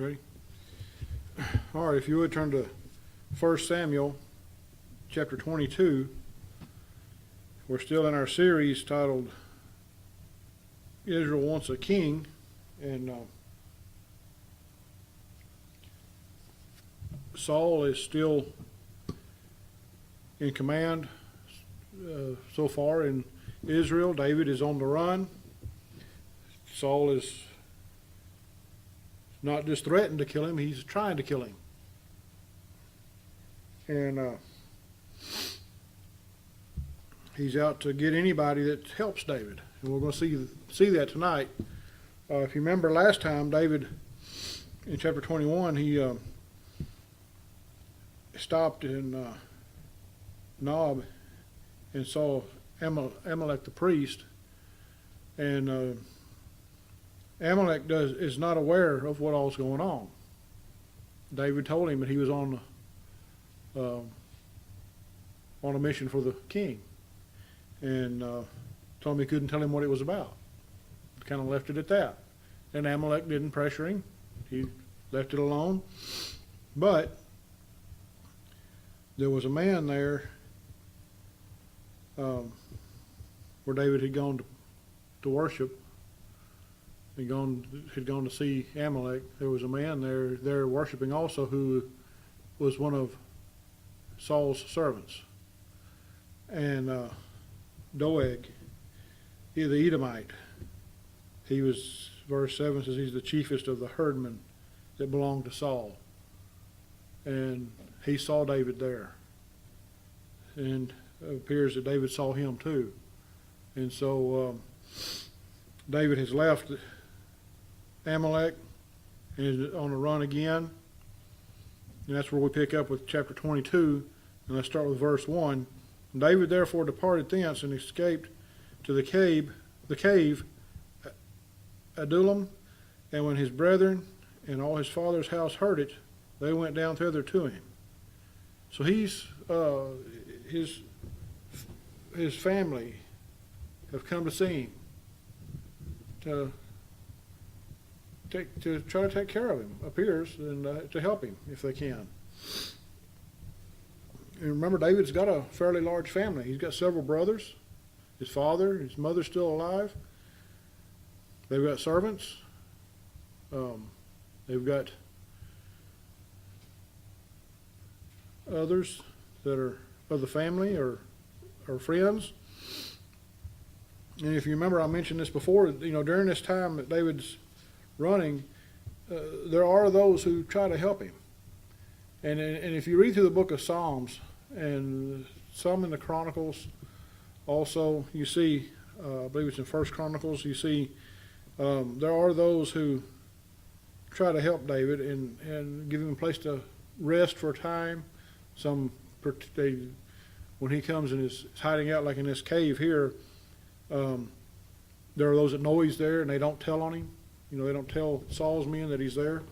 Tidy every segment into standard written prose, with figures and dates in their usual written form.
Ready? All right, if you would turn to 1 Samuel chapter 22. We're still in our series titled Israel Wants a King, and Saul is still in command so far in Israel. David is on the run. Saul is not just threatened to kill him, he's trying to kill him. And he's out to get anybody that helps David. And we're going to see that tonight. If you remember last time, David, in chapter 21, he stopped in Nob and saw Amalek the priest. And Amalek is not aware of what all's going on. David told him that he was on a mission for the king, and told him he couldn't tell him what it was about. Kind of left it at that. And Amalek didn't pressure him. He left it alone. But there was a man there where David had gone to worship. Had gone to see Amalek. There was a man there worshiping also who was one of Saul's servants. And Doeg, the Edomite, he was, verse 7 says, he's the chiefest of the herdmen that belonged to Saul. And he saw David there. And it appears that David saw him too. And so David has left Amalek and is on the run again. And that's where we pick up with chapter 22. And let's start with verse 1. David therefore departed thence and escaped to the cave Adullam. And when his brethren and all his father's house heard it, they went down thither to him. So his family have come to see him to try to take care of him, appears, and to help him if they can. And remember, David's got a fairly large family. He's got several brothers. His father, his mother's still alive. They've got servants. They've got others that are of the family or friends. And if you remember, I mentioned this before, during this time that David's running, there are those who try to help him. And if you read through the book of Psalms and some in the Chronicles, also you see, I believe it's in First Chronicles, you see there are those who try to help David and give him a place to rest for a time. When he comes and is hiding out like in this cave here, there are those that know he's there and they don't tell on him. They don't tell Saul's men that he's there.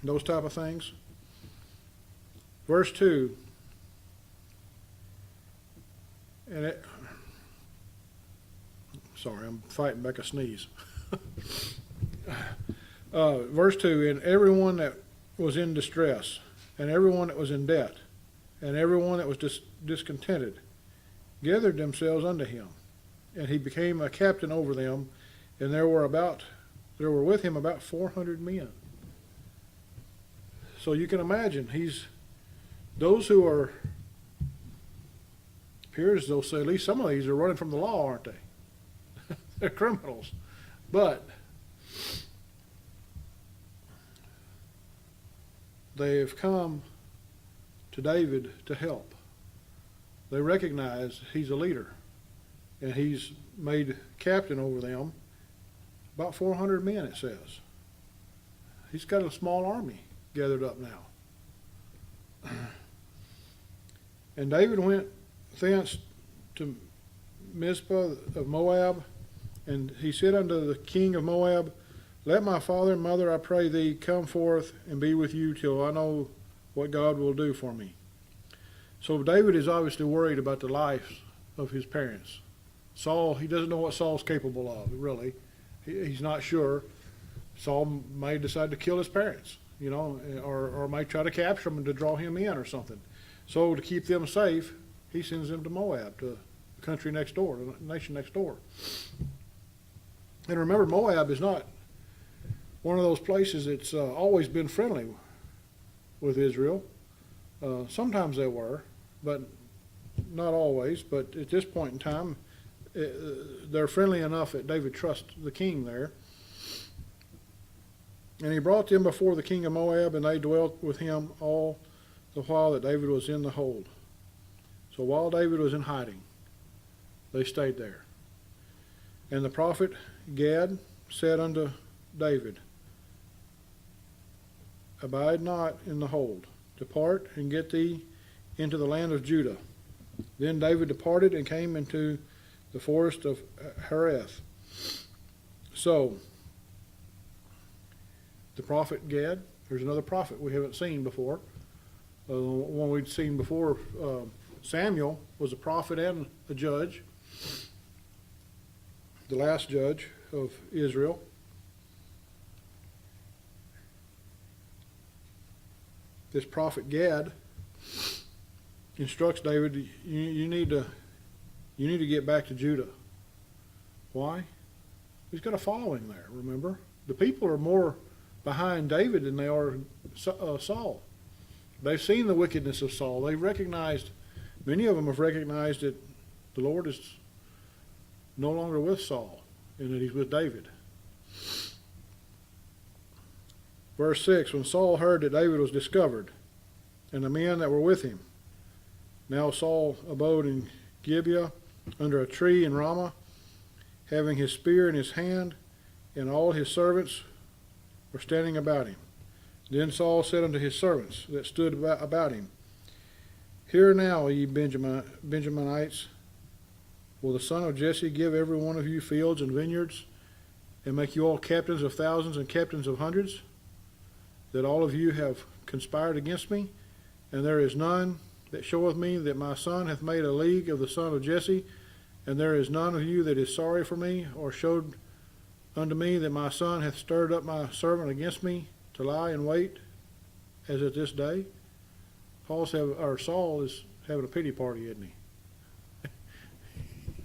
Those type of things. Verse 2. Sorry, I'm fighting back a sneeze. Verse 2, and everyone that was in distress, and everyone that was in debt, and everyone that was discontented, gathered themselves unto him, and he became a captain over them, and there were with him about 400 men. So you can imagine, those who are, appears as though say at least some of these are running from the law, aren't they? They're criminals. But they have come to David to help. They recognize he's a leader, and he's made captain over them. About 400 men, it says. He's got a small army gathered up now. And David went thence to Mizpah of Moab, and he said unto the king of Moab, Let my father and mother, I pray thee, come forth and be with you till I know what God will do for me. So David is obviously worried about the lives of his parents. Saul, he doesn't know what Saul's capable of, really. He's not sure. Saul may decide to kill his parents, or may try to capture them to draw him in or something. So to keep them safe, he sends them to Moab, to the country next door, the nation next door. And remember, Moab is not one of those places that's always been friendly with Israel. Sometimes they were, but not always. But at this point in time, they're friendly enough that David trusts the king there. And he brought them before the king of Moab, and they dwelt with him all the while that David was in the hold. So while David was in hiding, they stayed there. And the prophet Gad said unto David, Abide not in the hold. Depart and get thee into the land of Judah. Then David departed and came into the forest of Hereth. So, the prophet Gad, there's another prophet we haven't seen before. The one we'd seen before, Samuel, was a prophet and a judge, the last judge of Israel. This prophet Gad instructs David, you need to get back to Judah. Why? He's got a following there, remember? The people are more behind David than they are Saul. They've seen the wickedness of Saul. They've recognized, many of them have recognized that the Lord is no longer with Saul and that he's with David. Verse 6, when Saul heard that David was discovered, and the men that were with him. Now Saul abode in Gibeah under a tree in Ramah, having his spear in his hand, and all his servants were standing about him. Then Saul said unto his servants that stood about him, Hear now, ye Benjaminites, will the son of Jesse give every one of you fields and vineyards, and make you all captains of thousands and captains of hundreds, that all of you have conspired against me? And there is none that showeth me that my son hath made a league of the son of Jesse, and there is none of you that is sorry for me, or showed unto me that my son hath stirred up my servant against me to lie in wait, as at this day. Saul is having a pity party, isn't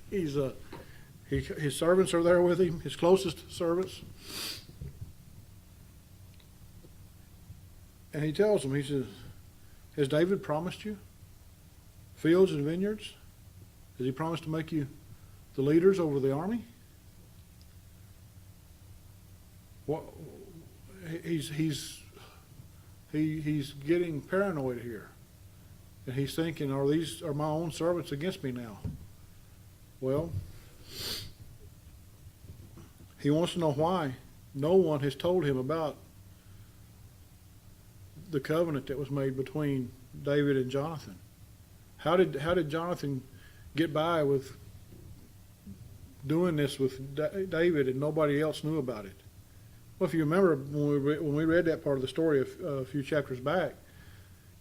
he? His servants are there with him, his closest servants. And he tells them, he says, has David promised you fields and vineyards? Has he promised to make you the leaders over the army? What? He's getting paranoid here. And he's thinking, are my own servants against me now? Well, he wants to know why no one has told him about the covenant that was made between David and Jonathan. How did Jonathan get by with doing this with David and nobody else knew about it? Well, if you remember when we read that part of the story a few chapters back,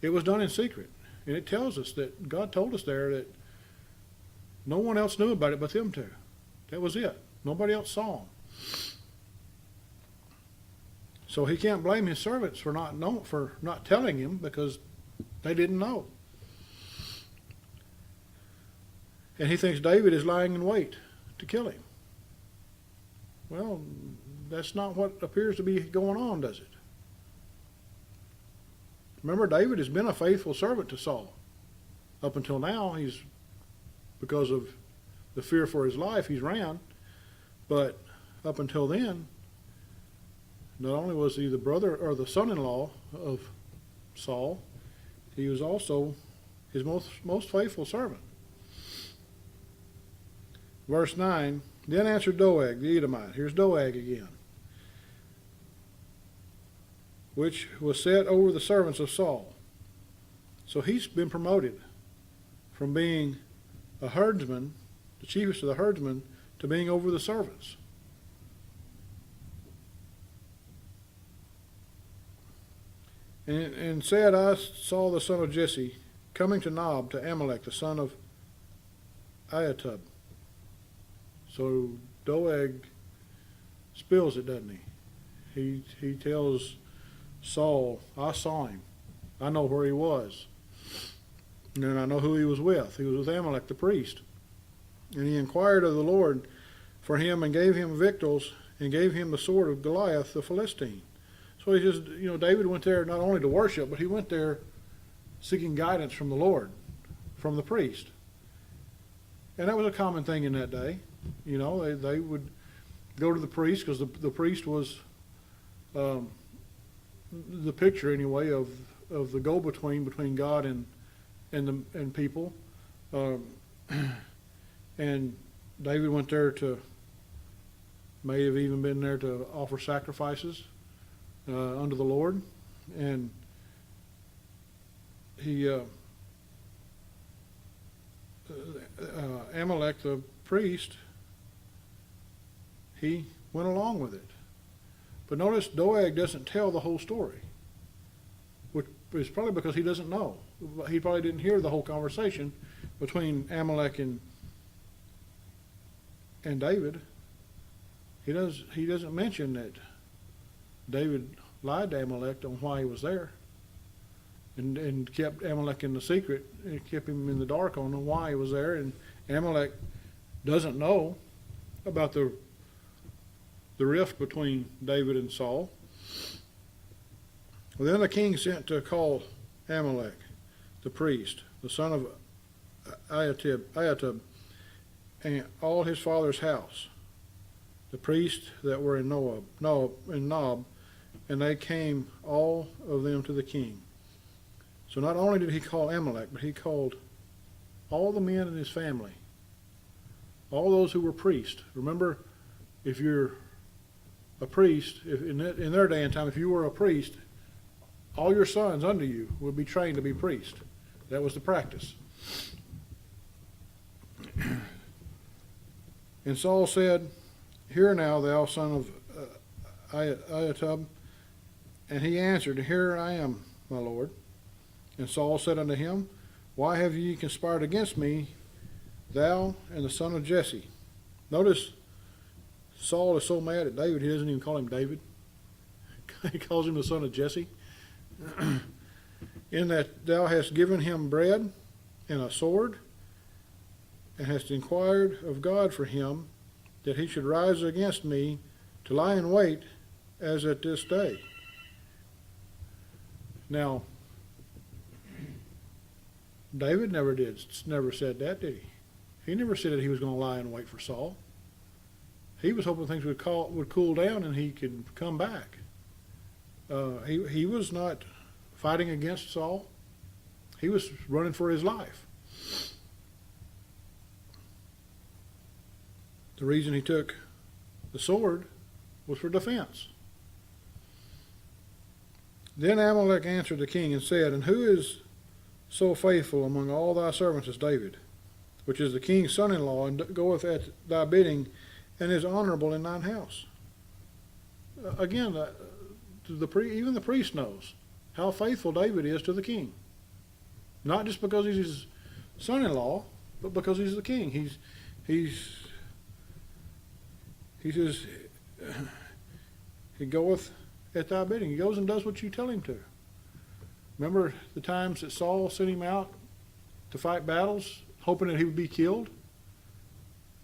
it was done in secret. And it tells us that God told us there that no one else knew about it but them two. That was it. Nobody else saw them. So he can't blame his servants for not telling him, because they didn't know. And he thinks David is lying in wait to kill him. Well, that's not what appears to be going on, does it? Remember, David has been a faithful servant to Saul. Up until now, because of the fear for his life, he's ran. But up until then, not only was he the brother or the son-in-law of Saul, he was also his most faithful servant. Verse 9, then answered Doeg the Edomite. Here's Doeg again, which was set over the servants of Saul. So he's been promoted from being a herdsman, the chiefest of the herdsmen, to being over the servants. And said, I saw the son of Jesse coming to Nob, to Amalek, the son of Ahitub. So Doeg spills it, doesn't he? he tells Saul, I saw him. I know where he was. And I know who he was with. He was with Amalek the priest. And he inquired of the Lord for him and gave him victuals and gave him the sword of Goliath the Philistine. So he says, David went there not only to worship, but he went there seeking guidance from the Lord, from the priest. And that was a common thing in that day. They would go to the priest because the priest was the picture anyway of the go-between God and people. And David went there may have even been there to offer sacrifices unto the Lord. And he Amalek the priest, he went along with it. But notice Doeg doesn't tell the whole story, which is probably because he doesn't know. He probably didn't hear the whole conversation between Amalek and David. He doesn't mention that David lied to Amalek on why he was there, and kept Amalek in the secret, and kept him in the dark on why he was there. And Amalek doesn't know about the rift between David and Saul. Well, then the king sent to call Amalek, the priest, the son of Ahitub, and all his father's house, the priests that were in Nob, and they came all of them to the king. So not only did he call Amalek, but he called all the men in his family, all those who were priests. Remember, if you're a priest, in their day and time, if you were a priest, all your sons under you would be trained to be priests. That was the practice. And Saul said, Hear now, thou son of Ahitub. And he answered, Here I am, my lord. And Saul said unto him, Why have ye conspired against me, thou and the son of Jesse? Notice, Saul is so mad at David, he doesn't even call him David. He calls him the son of Jesse. In that thou hast given him bread and a sword, and hast inquired of God for him, that he should rise against me to lie in wait as at this day. Now, David never said that, did he? He never said that he was going to lie in wait for Saul. He was hoping things would cool down and he could come back. He was not fighting against Saul. He was running for his life. The reason he took the sword was for defense. Then Amalek answered the king and said, And who is so faithful among all thy servants as David, which is the king's son-in-law, and goeth at thy bidding, and is honorable in thine house? Again, even the priest knows how faithful David is to the king. Not just because he's his son-in-law, but because he's the king. He says, he goeth at thy bidding. He goes and does what you tell him to. Remember the times that Saul sent him out to fight battles, hoping that he would be killed?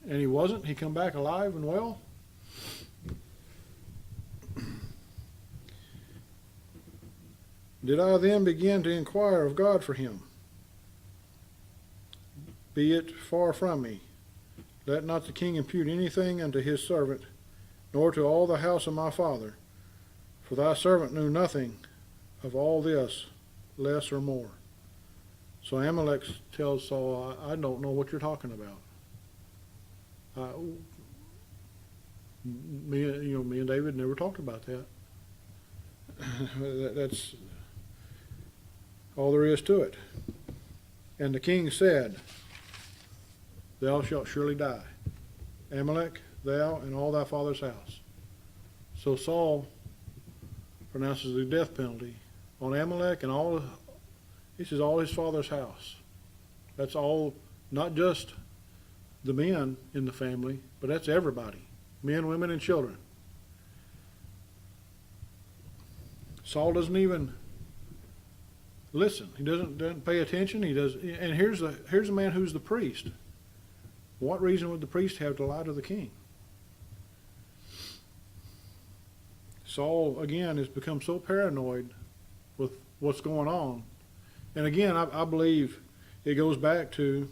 And he wasn't. He come back alive and well. Did I then begin to inquire of God for him? Be it far from me. Let not the king impute anything unto his servant, nor to all the house of my father. For thy servant knew nothing of all this, less or more. So Amalek tells Saul, I don't know what you're talking about. Me and David never talked about that. That's all there is to it. And the king said, Thou shalt surely die, Amalek, thou and all thy father's house. So Saul pronounces the death penalty on Amalek and all his father's house. That's all, not just the men in the family, but that's everybody, men, women, and children. Saul doesn't even listen. He doesn't pay attention. He does. And here's a man who's the priest. What reason would the priest have to lie to the king? Saul, again, has become so paranoid with what's going on. And again, I believe it goes back to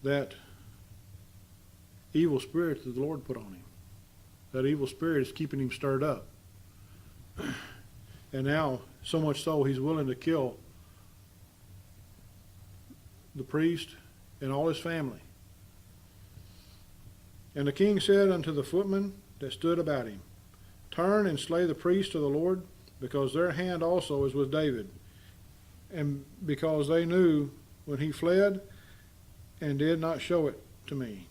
that evil spirit that the Lord put on him. That evil spirit is keeping him stirred up. And now, so much so, he's willing to kill the priest and all his family. And the king said unto the footmen that stood about him, Turn and slay the priest of the Lord, because their hand also is with David, and because they knew when he fled and did not show it to me.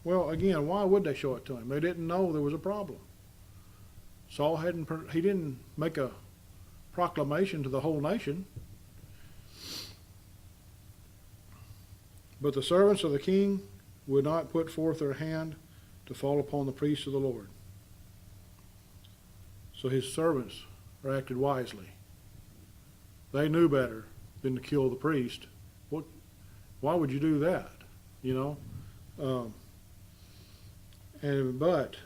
Well, again, why would they show it to him? They didn't know there was a problem. Saul he didn't make a proclamation to the whole nation. But the servants of the king would not put forth their hand to fall upon the priests of the Lord. So his servants acted wisely. They knew better than to kill the priest. Why would you do that? You know? But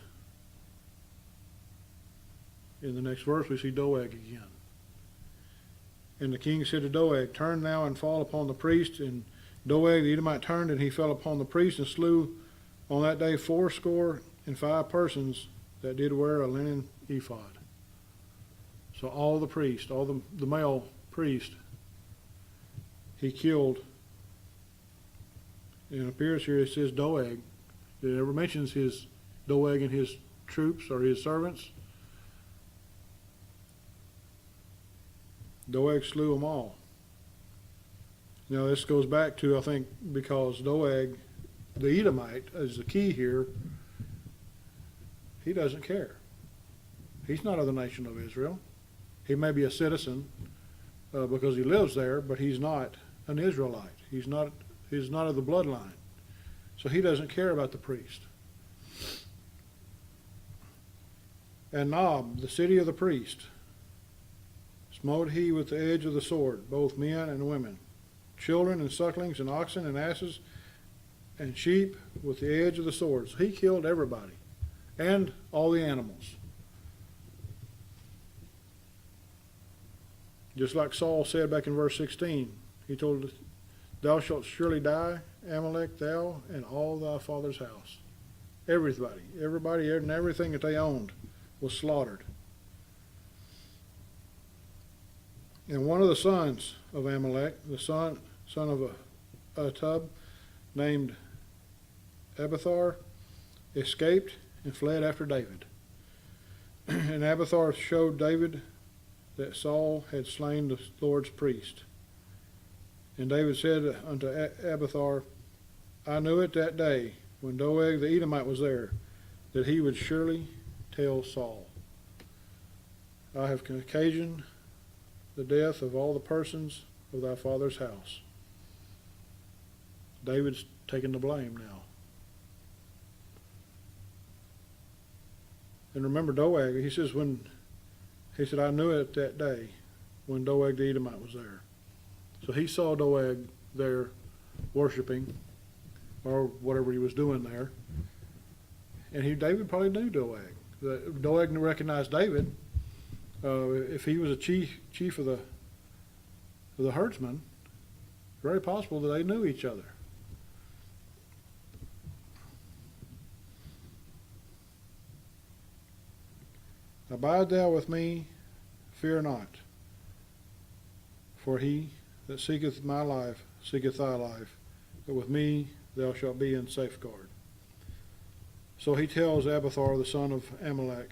in the next verse we see Doeg again. And the king said to Doeg, Turn thou and fall upon the priest. And Doeg the Edomite turned, and he fell upon the priest, and slew on that day 75 persons that did wear a linen ephod. So all the priests, all the male priests, he killed. And it appears here it says Doeg. It never mentions his Doeg and his troops or his servants. Doeg slew them all. Now this goes back to, I think, because Doeg, the Edomite, is the key here. He doesn't care. He's not of the nation of Israel. He may be a citizen because he lives there, but he's not an Israelite. He's not of the bloodline. So he doesn't care about the priest. And Nob, the city of the priest, smote he with the edge of the sword, both men and women, children and sucklings and oxen and asses and sheep with the edge of the sword. So he killed everybody and all the animals. Just like Saul said back in verse 16, he told, Thou shalt surely die, Amalek, thou and all thy father's house. Everybody and everything that they owned was slaughtered. And one of the sons of Amalek, the son of Ahitub, named Abiathar, escaped and fled after David. And Abiathar showed David that Saul had slain the Lord's priest. And David said unto Abiathar, I knew it that day, when Doeg the Edomite was there, that he would surely tell Saul, I have occasioned the death of all the persons of thy father's house. David's taking the blame now. And remember Doeg, he said, I knew it that day when Doeg the Edomite was there. So he saw Doeg there worshiping, or whatever he was doing there. And David probably knew Doeg. Doeg recognized David. If he was a chief of the herdsmen, very possible that they knew each other. Abide thou with me, fear not, for he that seeketh my life seeketh thy life, but with me thou shalt be in safeguard. So he tells Abiathar, the son of Amalek,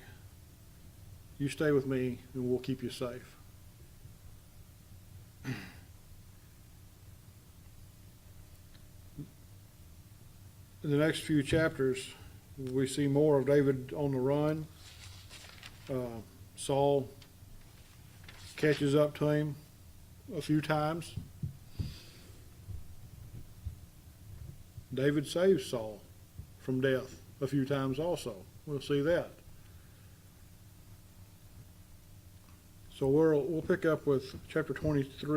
you stay with me and we'll keep you safe. In the next few chapters, we see more of David on the run. Saul catches up to him a few times. David saves Saul from death a few times also. We'll see that. So we'll pick up with chapter 23.